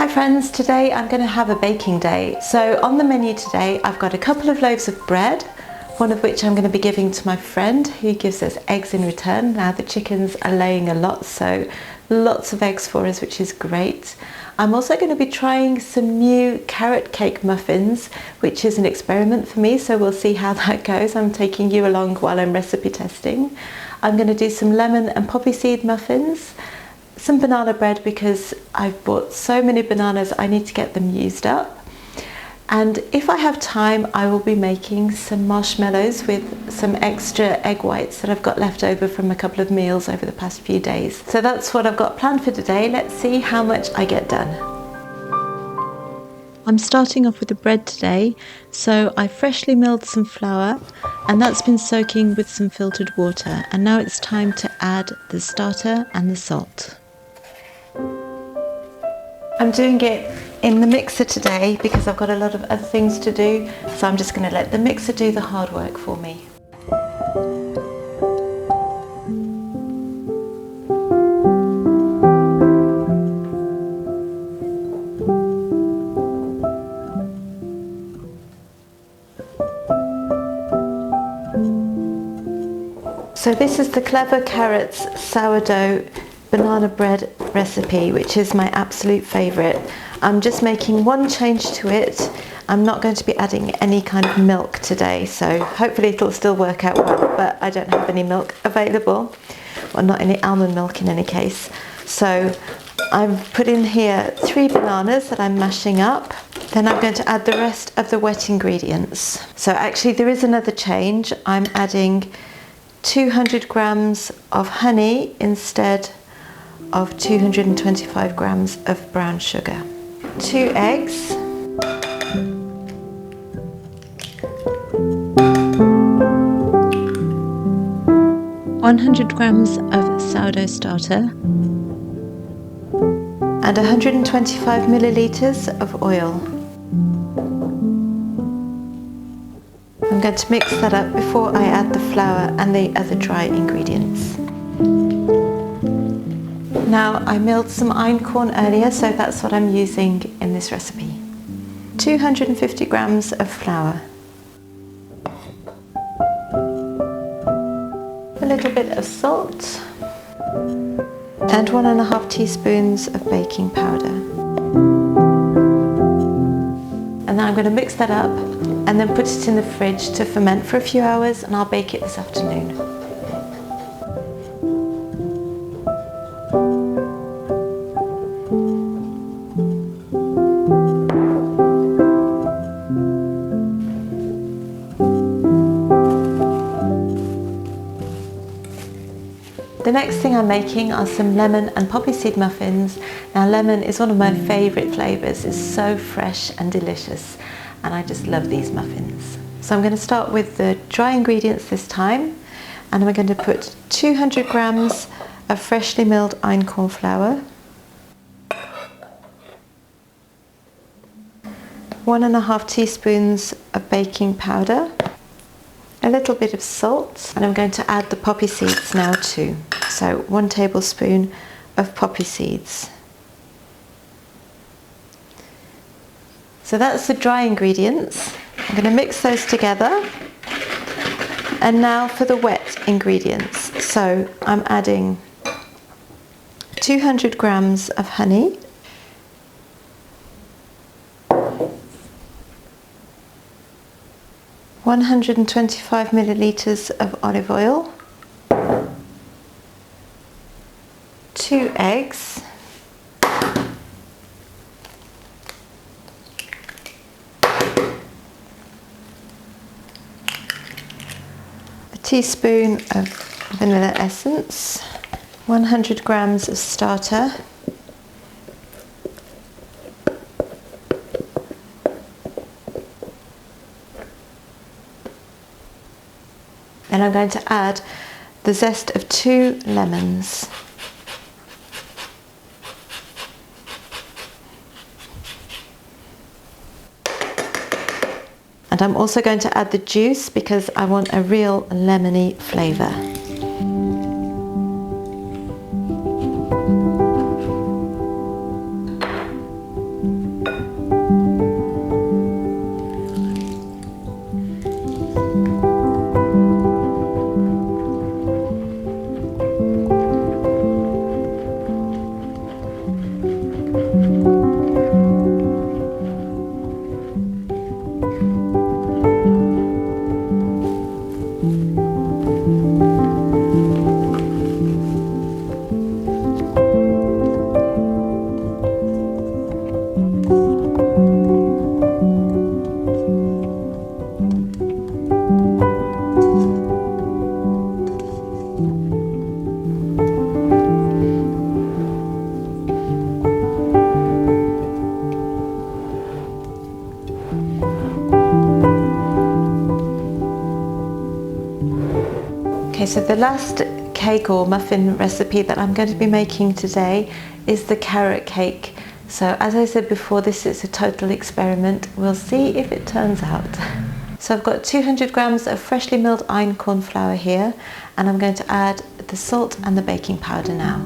Hi friends, today I'm going to have a baking day. So on the menu today I've got a couple of loaves of bread, one of which I'm going to be giving to my friend who gives us eggs in return. Now the chickens are laying a lot, so lots of eggs for us, which is great. I'm also going to be trying some new carrot cake muffins, which is an experiment for me, so we'll see how that goes. I'm taking you along while I'm recipe testing. I'm going to do some lemon and poppy seed muffins, some banana bread because I've bought so many bananas I need to get them used up. And if I have time, I will be making some marshmallows with some extra egg whites that I've got left over from a couple of meals over the past few days. So that's what I've got planned for today. Let's see how much I get done. I'm starting off with the bread today, so I freshly milled some flour and that's been soaking with some filtered water, and now it's time to add the starter and the salt. I'm doing it in the mixer today because I've got a lot of other things to do, so I'm just going to let the mixer do the hard work for me. So this is the Clever Carrots sourdough banana bread recipe, which is my absolute favourite. I'm just making one change to it. I'm not going to be adding any kind of milk today, so hopefully it'll still work out well, but I don't have any milk available, well, not any almond milk in any case. So I've put in here 3 bananas that I'm mashing up. Then I'm going to add the rest of the wet ingredients. So actually there is another change. I'm adding 200 grams of honey instead of 225 grams of brown sugar. 2 eggs. 100 grams of sourdough starter. And 125 milliliters of oil. I'm going to mix that up before I add the flour and the other dry ingredients. Now I milled some einkorn earlier, so that's what I'm using in this recipe. 250 grams of flour. A little bit of salt. And 1.5 teaspoons of baking powder. And then I'm going to mix that up and then put it in the fridge to ferment for a few hours, and I'll bake it this afternoon. The next thing I'm making are some lemon and poppy seed muffins. Now lemon is one of my favourite flavours. It's so fresh and delicious, and I just love these muffins. So I'm going to start with the dry ingredients this time, and I'm going to put 200 grams of freshly milled einkorn flour, 1.5 teaspoons of baking powder, a little bit of salt, and I'm going to add the poppy seeds now too. So 1 tablespoon of poppy seeds. So that's the dry ingredients. I'm going to mix those together. And now for the wet ingredients. So I'm adding 200 grams of honey, 125 milliliters of olive oil, 2 eggs, a teaspoon of vanilla essence, 100 grams of starter, and I'm going to add the zest of 2 lemons. And I'm also going to add the juice because I want a real lemony flavour. Okay, so the last cake or muffin recipe that I'm going to be making today is the carrot cake. So as I said before, this is a total experiment. We'll see if it turns out. So I've got 200 grams of freshly milled einkorn flour here, and I'm going to add the salt and the baking powder now.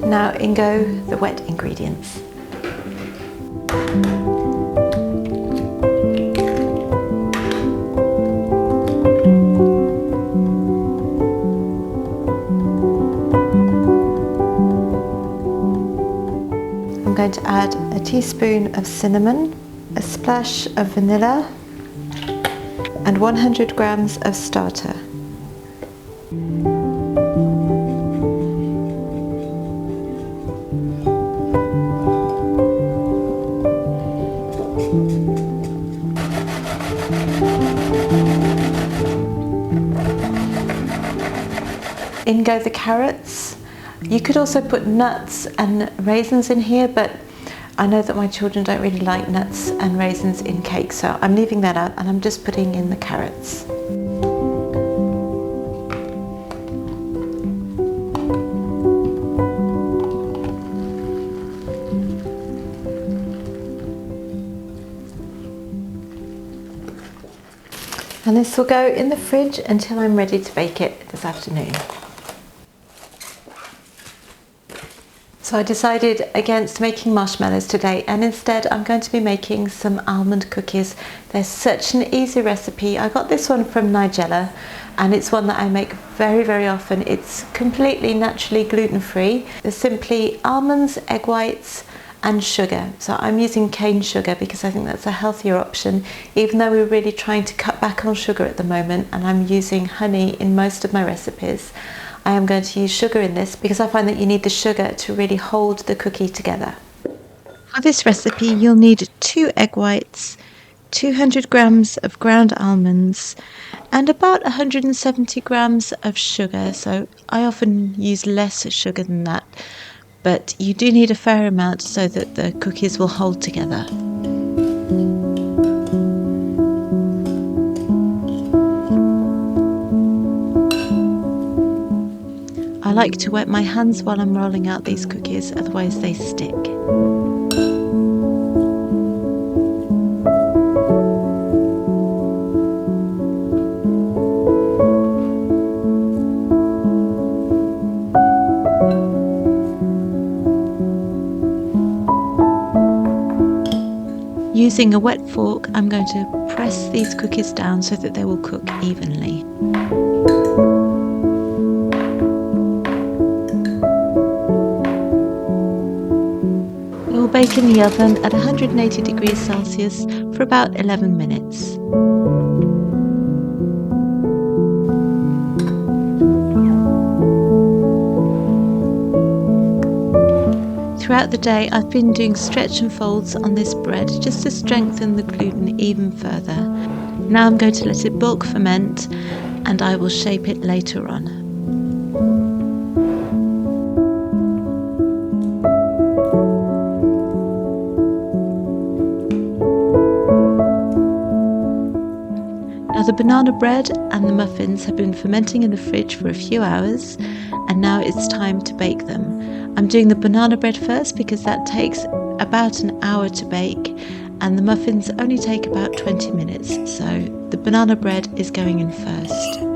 Now in go the wet ingredients. I'm going to add a teaspoon of cinnamon, a splash of vanilla, and 100 grams of starter. In go the carrots. You could also put nuts and raisins in here, but I know that my children don't really like nuts and raisins in cake, so I'm leaving that out and I'm just putting in the carrots. And this will go in the fridge until I'm ready to bake it this afternoon. So I decided against making marshmallows today, and instead I'm going to be making some almond cookies. They're such an easy recipe. I got this one from Nigella, and it's one that I make very often. It's completely naturally gluten-free. There's simply almonds, egg whites and sugar. So I'm using cane sugar because I think that's a healthier option, even though we're really trying to cut back on sugar at the moment, and I'm using honey in most of my recipes. I am going to use sugar in this because I find that you need the sugar to really hold the cookie together. For this recipe you'll need 2 egg whites, 200 grams of ground almonds and about 170 grams of sugar. So I often use less sugar than that, but you do need a fair amount so that the cookies will hold together. I like to wet my hands while I'm rolling out these cookies, otherwise they stick. Using a wet fork, I'm going to press these cookies down so that they will cook evenly. We'll bake in the oven at 180 degrees Celsius for about 11 minutes. Throughout the day I've been doing stretch and folds on this bread just to strengthen the gluten even further. Now I'm going to let it bulk ferment and I will shape it later on. Now the banana bread and the muffins have been fermenting in the fridge for a few hours, and now it's time to bake them. I'm doing the banana bread first because that takes about an hour to bake, and the muffins only take about 20 minutes, so the banana bread is going in first.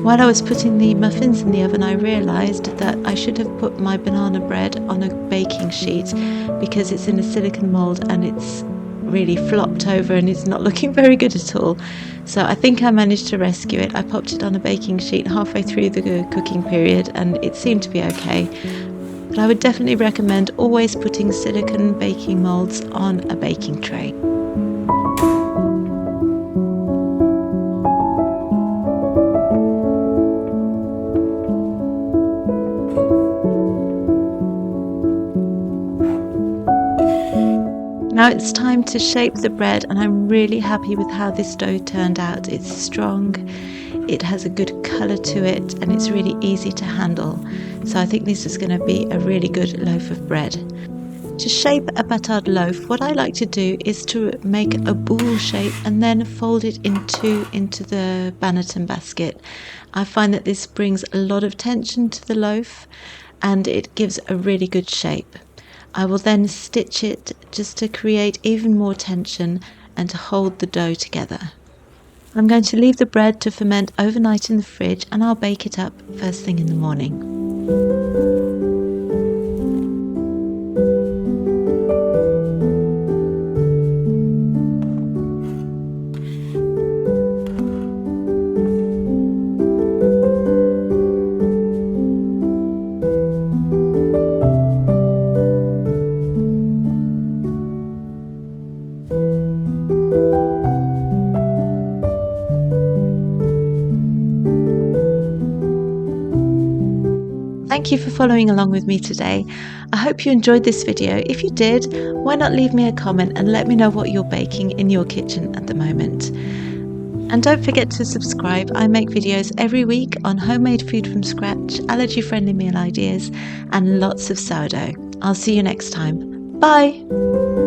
While I was putting the muffins in the oven, I realised that I should have put my banana bread on a baking sheet because it's in a silicone mould and it's really flopped over and it's not looking very good at all. So I think I managed to rescue it. I popped it on a baking sheet halfway through the cooking period and it seemed to be okay. but I would definitely recommend always putting silicone baking molds on a baking tray. Now it's time to shape the bread, and I'm really happy with how this dough turned out. It's strong, it has a good colour to it, and it's really easy to handle. So I think this is going to be a really good loaf of bread. To shape a batard loaf, what I like to do is to make a ball shape and then fold it in two into the banneton basket. I find that this brings a lot of tension to the loaf and it gives a really good shape. I will then stitch it just to create even more tension and to hold the dough together. I'm going to leave the bread to ferment overnight in the fridge and I'll bake it up first thing in the morning. Thank you for following along with me today. I hope you enjoyed this video. If you did, why not leave me a comment and let me know what you're baking in your kitchen at the moment. And don't forget to subscribe. I make videos every week on homemade food from scratch, allergy-friendly meal ideas, and lots of sourdough. I'll see you next time. Bye!